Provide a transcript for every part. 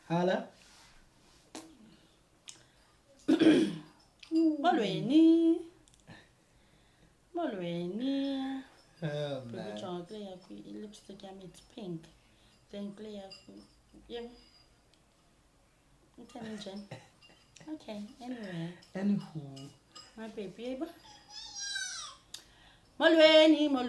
Hala. Molweni. Oh man. John Clay lipstick yam it's pink. Then Clay yeah. Okay, anyway. Anywho. My baby. Molweni.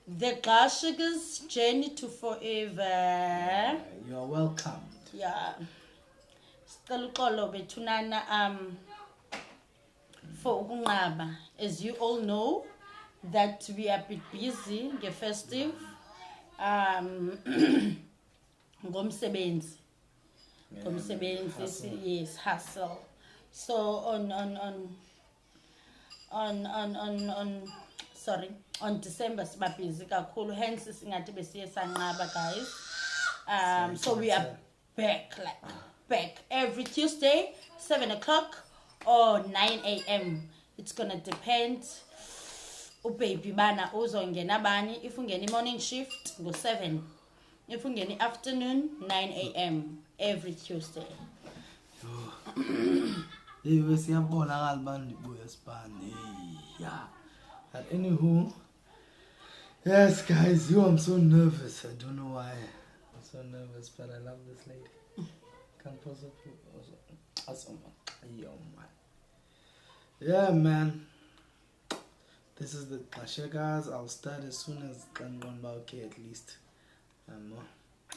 The Clashers Journey to Forever. You are welcomed. Yeah. Sicela uxolo bethunana for ukunqaba. As you all know that we are a bit busy nge-festive ngomsebenzi. Yes, hustle. So on December siba busy kakhulu, hence singathi besiye sanqaba guys. So we are back every Tuesday 7 o'clock or 9 a.m. It's gonna depend ubaby bana uzongena bani. If ungena morning shift go 7, if ungena afternoon 9 a.m. every Tuesday. Yeah. But anywho, yes guys, I'm so nervous. I don't know why. I'm so nervous, but I love this lady. Can't possibly awesome. Yeah man. This is the Clasher guys. I'll start as soon as Kangonba okay at least.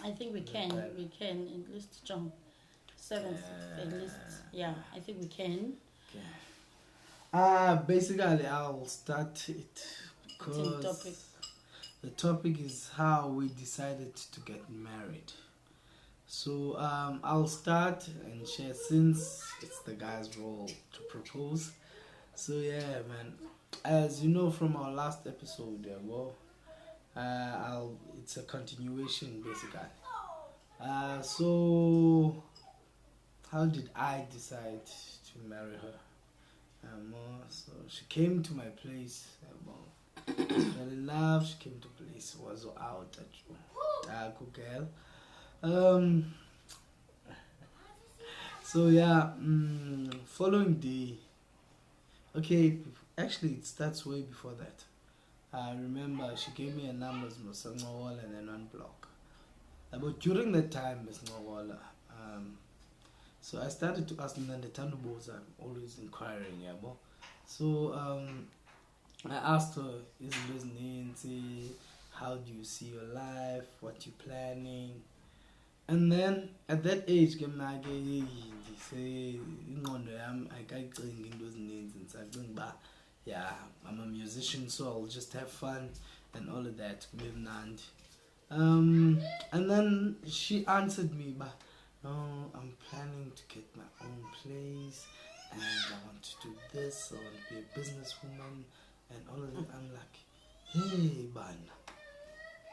I think we can at least jump 7th at least. Yeah, I think we can. Okay. Basically I'll start it because the topic is how we decided to get married. So I'll start and share since it's the guy's role to propose. So yeah man, as you know from our last episode, it's a continuation basically. So how did I decide to marry her? So she came to my place. Fell in love. She came to place. Was out at girl. So yeah. Following day. Okay, actually it starts way before that. I remember she gave me a number as Wall and then one block. But during that time, Wall. So I started to ask them, and the Tandubos are always inquiring, yeah, bo. So I asked her, is this Nancy? How do you see your life? What you planning? And then at that age, I say, yeah, I'm a musician, so I'll just have fun and all of that. And then she answered me, but no, I'm planning to get my own place and I want to do this, I want to be a businesswoman and all of that. I'm like, hey, Ban,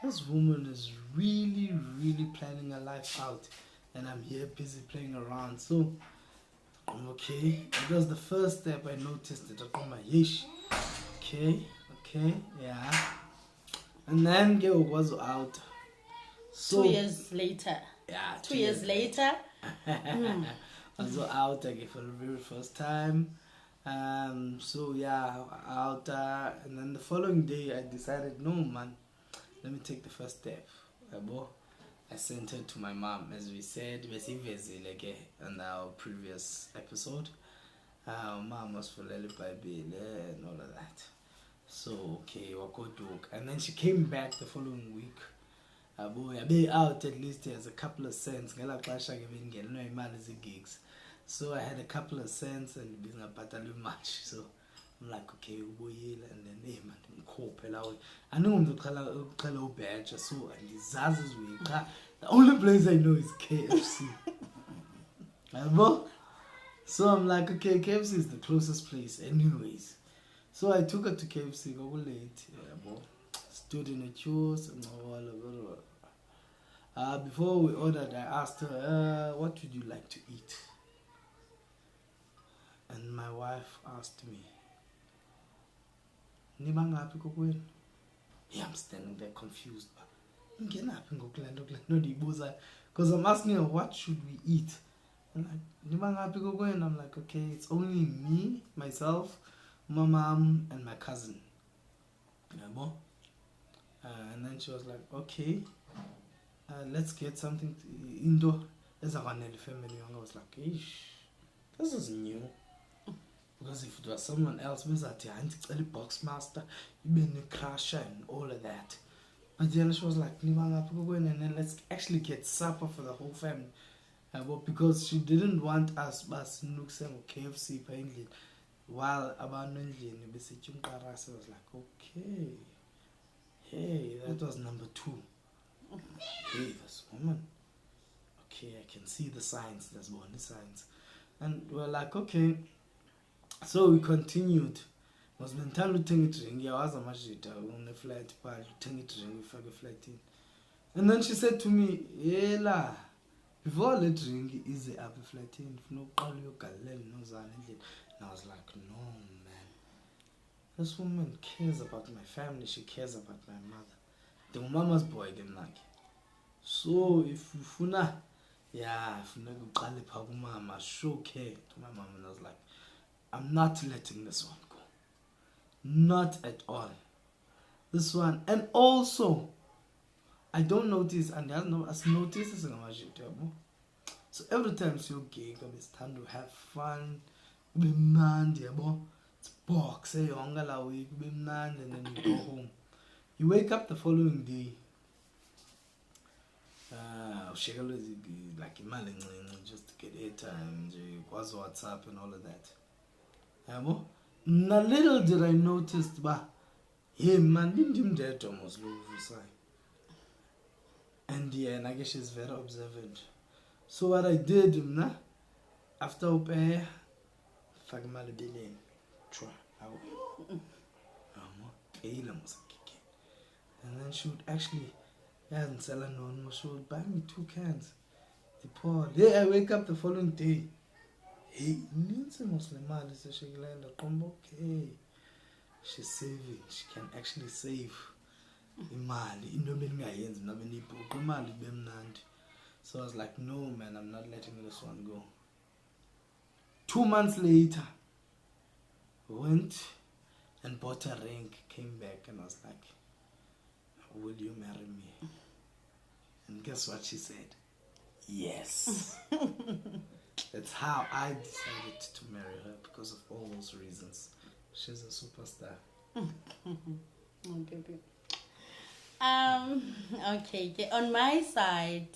this woman is really, really planning her life out and I'm here busy playing around. So, I'm okay. It was the first step I noticed it on my yesh. Okay, yeah. And then girl was out. So 2 years later. Yeah, 2 years later. I was out again for the very first time. So yeah, out and then the following day I decided, no man, let me take the first step. I sent her to my mom, as we said, in our previous episode. Mom was for Lullaby and all of that. So okay, and then she came back the following week. I be out at least as a couple of cents. Gigs. So I had a couple of cents and being a battle much. So I'm like, okay, and then hey man, I know I'm the color badge, so and the Zaz's way. The only place I know is KFC. So I'm like, okay, KFC is the closest place anyways. So I took her to KFC, go late, stood in a queue, before we ordered, I asked her, what would you like to eat? And my wife asked me, yeah, I'm standing there confused. because I'm asking her, what should we eat? And I'm like, okay, it's only me, myself, my mom, and my cousin. And then she was like, okay, let's get something indoor as a family. I was like, ish, this is new. Because if it was someone else, I a box master, even a crusher and all of that. But then she was like, and then let's actually get supper for the whole family. Because she didn't want us nooks and KFC apparently. While Abanunji and Besichum Karasa was like, okay. Hey, that was number 2. Hey, this woman. Okay, I can see the signs. There's one the signs. And we're like, okay. So we continued. Was mental to it ring. Yeah, was a majita on the flight, but take it ring, we fuck a flight in. And then she said to me, Ela, before the ring is the apple flight in, no call you Galil, no Zan. And I was like, no, man. This woman cares about my family. She cares about my mother. The mama's boy, them like. So if you funa, yeah, if you never mama, show care to my mom. And I was like, I'm not letting this one go. Not at all. This one. And also, I don't notice, and there's no as notices in my so every time you're gay, it's time to have fun, be mad, it's box, say you're week, be mad, and then you go home. You wake up the following day. Like just to get airtime, WhatsApp and all of that. Now little did I notice, hey man, didn't him dead almost low. And yeah, and I guess she's very observant. So what I did, after Opé, Fagmal Billion, try. And then she would actually, she would buy me 2 cans. The poor. Yeah, I wake up the following day. Hey, okay. She's saving. She can actually save. So I was like, no man, I'm not letting this one go. 2 months later, went and bought a ring, came back, and I was like, will you marry me? And guess what she said? Yes. That's how I decided to marry her, because of all those reasons. She's a superstar. Oh, baby. Okay. On my side,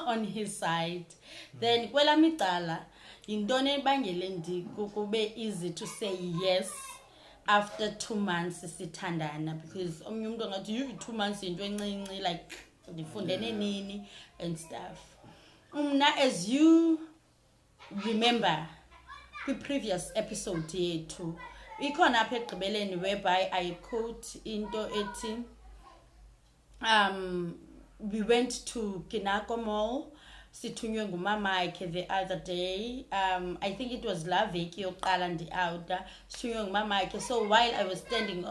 on his side. Then kwela mitala, indone bangelindi kukube easy to say yes after 2 months sithandana, because omnye umuntu ngathi you 2 months into encinci like ndifundene nini and stuff. As you remember the previous episode yethu ikhona apha egqibeleni whereby I quote into ethi we went to Kinako Mall sithunywe ngumama yakhe the other day. I think it was la veki yokuqala ndi-outa sithunywe ngumama yakhe. So while I was standing,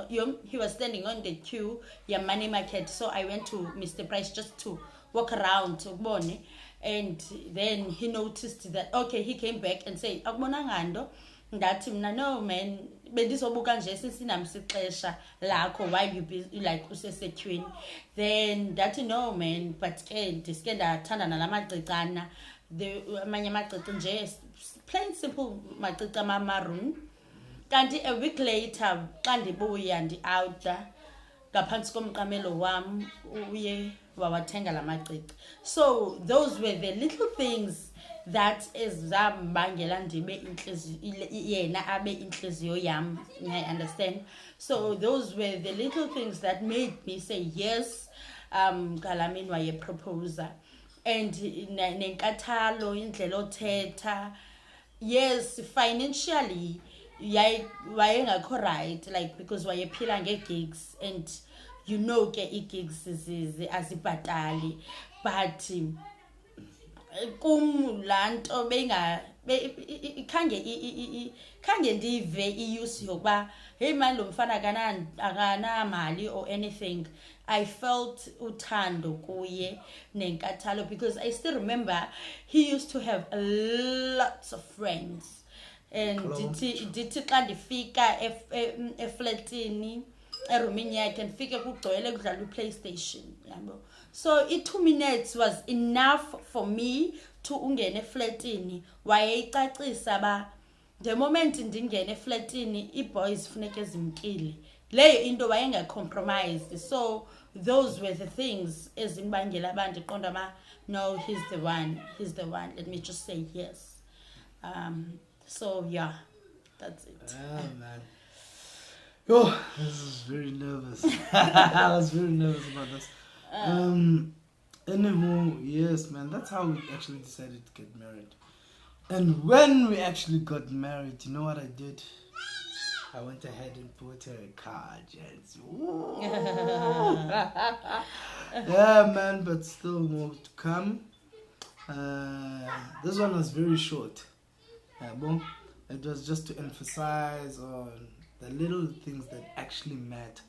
he was standing on the queue ya Money Market, so I went to Mr. Price just to walk around ukubone. And then he noticed that, okay, he came back and said, akubona ngando? Ndathi mna, no man, bendizobuka nje sinamsixesha lakho while you be like usesequini. Then ndathi no man, but ke ndiske ndathanda nalamacicana, amanye amacici nje plain simple macici ama-maroon. Kanti a week later xa ndibuya ndi-outa ngaphansi komqamelo wam uye wawathenga lamacici. So those were the little things that ezambangela ndibe inhliziyo yena abe inhliziyo yam. I understand. So those were the little things that made me say yes, Galamini waye proposer. And nenkathalo indlela othetha, yes, financially wayengakho right, like because wayephila ngegigs, and ke i-gigs azibhatali, but kum lanto khange ndive iyuse yokuba hey man lo mfana akanamali or anything. I felt uthando kuye nenkathalo because I still remember he used to have lots of friends. And ndithi xa ndifika eflatini erumini yakhe ndifike kugcwele kudlala iPlayStation yabo. So 2 minutes was enough for me to ungene eflatini. Wayeyicacisa ba the moment ndingene eflatini iboys funeke zimkile. Leyo into wayengacompromised. So those were the things ezimbangela abantu qonda ma no, he's the one, let me just say yes. So yeah, that's it. Oh man. Oh, this is very nervous. I was very nervous about this. Anyway, yes, man, that's how we actually decided to get married. And when we actually got married, you know what I did? I went ahead and bought her a car, Jens. Yeah, man, but still more to come. This one was very short. It was just to emphasize on the little things that actually matter.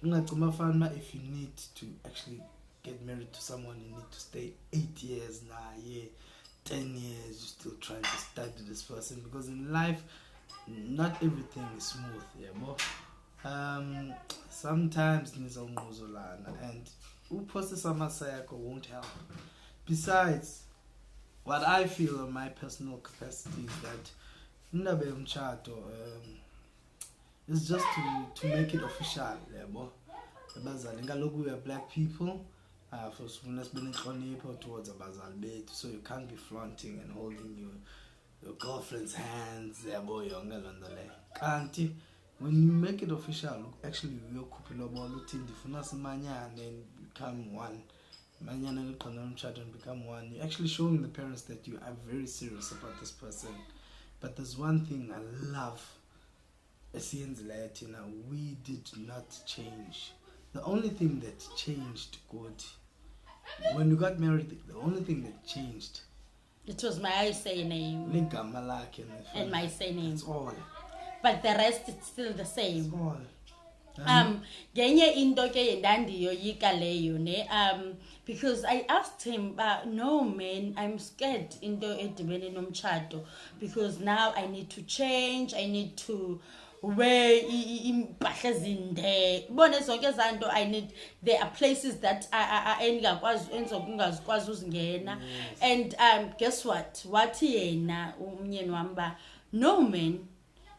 If you need to actually get married to someone, you need to stay 8 years now, 10 years, you're still trying to study this person, because in life, not everything is smooth, sometimes and won't help. Besides, what I feel on my personal capacity is that it's just to make it official, we are black people. For towards so you can't be flaunting and holding your girlfriend's hands, when you make it official, actually you become one. Become one. You're actually showing the parents that you are very serious about this person. But there's one thing I love. We did not change. The only thing that changed, good, when we got married, the only thing that changed, it was my surname and my surname. That's all. But the rest is still the same. That's all. Genye into ke ndandiyoyika leyo ne because I asked him, no man, I'm scared into edibene nomtshato, because now I need to change, I need to wear impahla zinde, bone zonke zanto I need. There are places that engakwazi enzokungazikwazi uzingena. And guess what yena umyeni wami no man,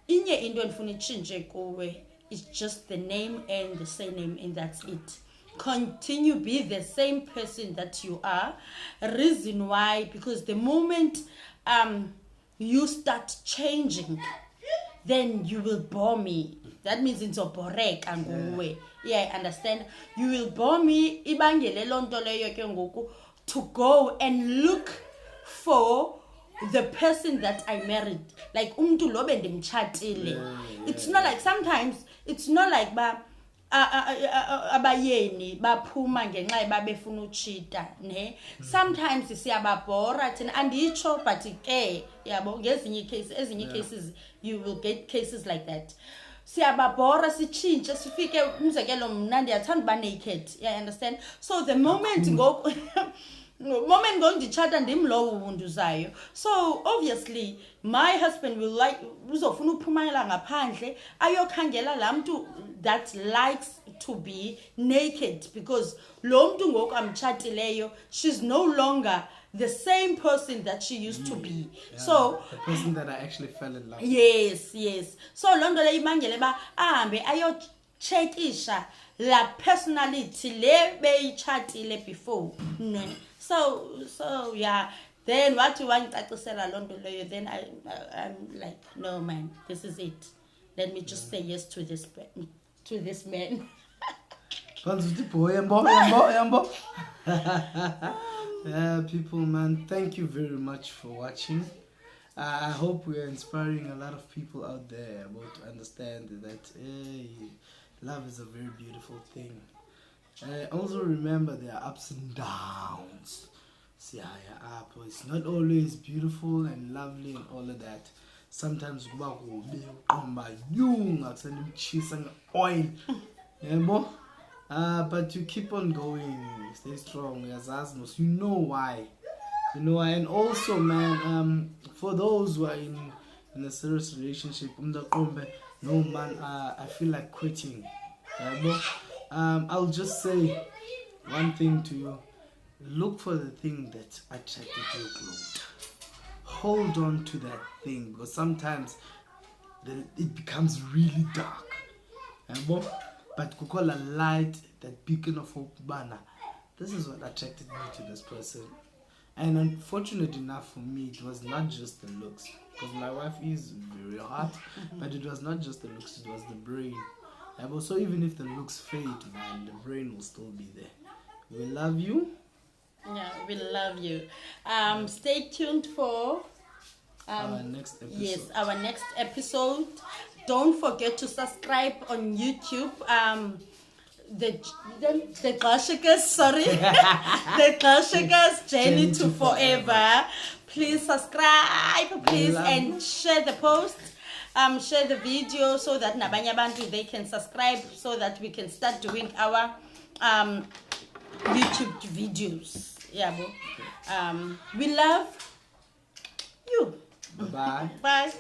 inye into endifuna itshintshe kuwe, it's just the name and the surname, and that's it. Continue be the same person that you are. Reason why, because the moment you start changing, then you will bore me. That means it's a borek and go away. Yeah, understand? You will bore me ibangele lonto leyo ke ngoku to go and look for the person that I married. Like umntu lo bendimtshatile. It's not like, sometimes it's not like abayeni baphuma ngenxa babefuna uchita ne. Sometimes siyababhora thina anditsho, but ke yabo ngezinye cases you will get cases like that. Siyababhora sichintshe sifike umzekelo mna ndiyathanda uba naked. Yeah, understand? So the moment moment going to chat and him low wunduzayo. So obviously my husband will like uzofuna uphumelela ngaphandle ayokhangela lamntu that likes to be naked, because lo mntu ngoku amtshatileyo, she's no longer the same person that she used to be. Yeah, so the person that I actually fell in love with. Yes. So londo le imangele ba ahambe ayocheckisha la personality le beyichatile before. So yeah, then what you want to then I'm like, no man, this is it. Let me just say yes to this man. Yeah, people, man, thank you very much for watching. I hope we are inspiring a lot of people out there about to understand that love is a very beautiful thing. Also remember there are ups and downs. siyaya apho. It's not always beautiful and lovely and all of that. Sometimes kuba kubi uqomba yunga kusenimchisa nge-oil. Yebo? But you keep on going, stay strong, Yazasmos. You know why. You know why. And also, man, for those who are in a serious relationship, no man, I feel like quitting. Yebo? I'll just say one thing to you. Look for the thing that attracted you close. Hold on to that thing, because sometimes it becomes really dark. But we call a light, that beacon of hope, banner. This is what attracted me to this person. And unfortunate enough for me, it was not just the looks, because my wife is very hot, but it was not just the looks, it was the brain. So even if the looks fade, man, the brain will still be there. We love you. Yeah, we love you. Stay tuned for our next episode. Yes, our next episode. Don't forget to subscribe on YouTube. The Glashikas, sorry. The Glashikas Journey to Forever. Please subscribe, please, and share the post. Share the video so that Nabanya Bantu, they can subscribe, so that we can start doing our YouTube videos. Yeah, we love you. Bye-bye. Bye.